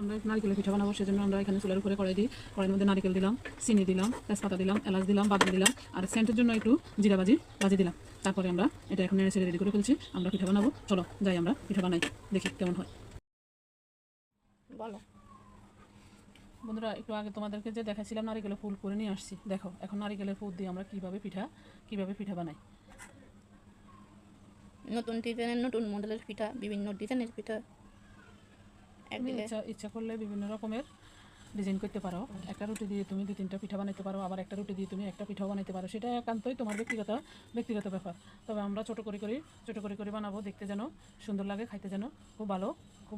আমরা নারকেলের পিঠা বানাবো, সেজন্য আমরা এখানে চুলার উপরে কড়াই দিই। কড়াইয়ের মধ্যে নারকেল দিলাম, চিনি দিলাম, তেজপাতা দিলাম, এলাচ দিলাম, বাদাম দিলাম, আর সেন্টের জন্য একটু জিরা ভাজি দিলাম। তারপরে আমরা এটা এখন নেড়ে ছেড়ে রেডি করে ফেলছি। আমরা পিঠা বানাবো, চলো যাই আমরা পিঠা বানাই, দেখি কেমন হয়। বলো বন্ধুরা, একটু আগে তোমাদেরকে যে দেখাচ্ছিলাম নারকেলের ফুল করে নিয়ে আসছি, দেখো এখন নারকেলের ফুল দিয়ে আমরা কিভাবে পিঠা বানাই। নতুন ডিজাইনের নতুন মডেলের পিঠা, বিভিন্ন ডিজাইনের পিঠা তুমি ইচ্ছা করলে বিভিন্ন রকমের ডিজাইন করতে পারো। একটা রুটি দিয়ে তুমি 2-3টা পিঠা বানাতে পারো, আবার একটা রুটি দিয়ে তুমি একটা পিঠাও বানাতে পারো। সেটা একান্তই তোমার ব্যক্তিগত ব্যাপার। তবে আমরা ছোট করে বানাবো, দেখতে যেন সুন্দর লাগে, খাইতে যেন খুব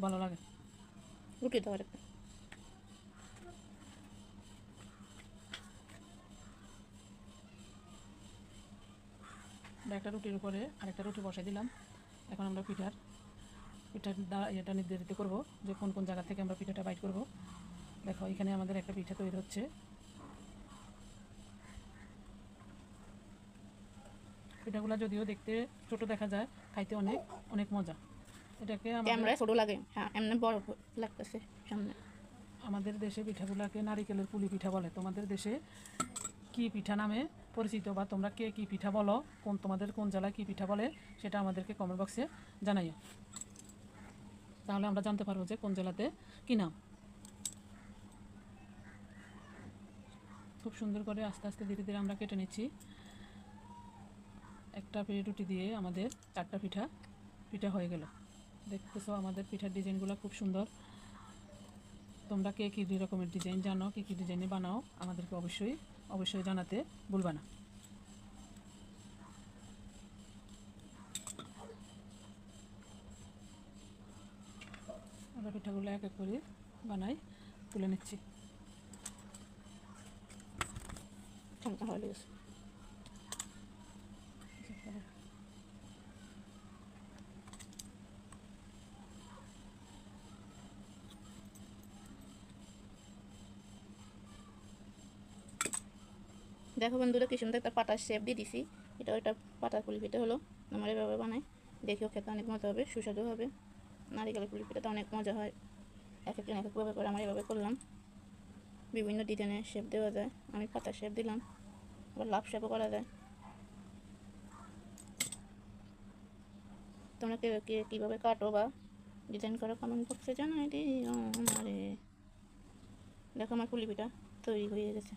ভালো লাগে। রুটি দেওয়ার একটা একটা রুটির উপরে আরেকটা রুটি বসাই দিলাম। এখন আমরা পিঠার এটা নির্ধারিত করবো যে কোন জায়গা থেকে আমরা পিঠাটা বাইট করব। দেখো এখানে আমাদের একটা পিঠা তৈরি হচ্ছে। পিঠাগুলো যদিও দেখতে ছোট দেখা যায়, খাইতে অনেক মজা। এটাকে ক্যামেরায় ছোট লাগে, হ্যাঁ এমনি বড় লাগতেছে সামনে। আমাদের দেশে পিঠাগুলোকে নারিকেলের পুলি পিঠা বলে। তোমাদের দেশে কি পিঠা নামে পরিচিত, বা তোমরা কে কি পিঠা বলো, তোমাদের কোন জেলায় কি পিঠা বলে, সেটা আমাদেরকে কমেন্ট বক্সে জানাইও। তাহলে আমরা জানতে পারবো যে কোন জেলাতে কি নাম। খুব সুন্দর করে আস্তে আস্তে ধীরে ধীরে আমরা কেটে নিচ্ছি। একটা রুটি দিয়ে আমাদের 4টা পিঠা হয়ে গেল। দেখতেছো আমাদের পিঠার ডিজাইনগুলো খুব সুন্দর। তোমরা কে কী রকমের ডিজাইন জানো, কী ডিজাইনে বানাও, আমাদেরকে অবশ্যই জানাতে ভুলবা না। আমরা পিঠাগুলো এক এক করে বানাই, তুলে নিচ্ছি। দেখো বন্ধুরা কি সুন্দর একটা পাতার শেপ দিয়ে দিছি। এটা পাতার পুলি পিঠা হলো। আমার এভাবে বানাই, দেখেও খেতে অনেক মজা হবে, সুস্বাদু হবে। নারিকেলের পুলি পিঠাটা অনেক মজা হয়। এক একভাবে করে আমার এভাবে করলাম। বিভিন্ন ডিজাইনের শেপ দেওয়া যায়, আমি পাতার শেপ দিলাম, আবার লাভ শেপও করা যায়। তোমরা কীভাবে কাটো বা ডিজাইন করো কমেন্ট বক্সে জানাই দিও আমারে। দেখো আমার পুলি পিঠা তৈরি হয়ে গেছে।